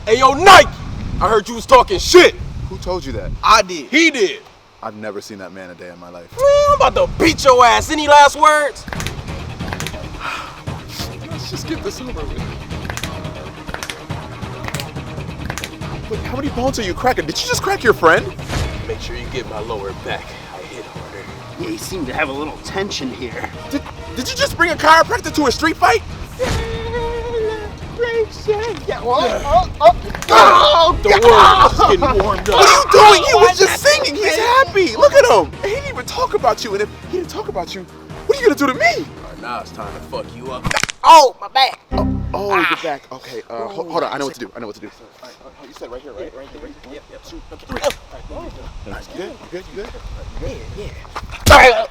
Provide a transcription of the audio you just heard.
Hey, yo, Nike! I heard you was talking shit. Who told you that? I did. He did. I've never seen that man a day in my life. Man, I'm about to beat your ass. Any last words? Let's just get this over with. Wait, how many bones are you cracking? Did you just crack your friend? Make sure you get my lower back. I hit harder. Yeah, you seem to have a little tension here. Did you just bring a chiropractor to a street fight? Don't worry, I'm just getting warmed up. What are you doing? He was just singing. He's happy. Look at him. He didn't even talk about you. And if he didn't talk about you, what are you gonna do to me? Alright, now it's time to fuck you up. Oh, my back. Oh, your back. Okay. Hold on. I know what to do. You said right here, right? Right here. Yep. Shoot. Okay, 3. Nice. You good? Yeah.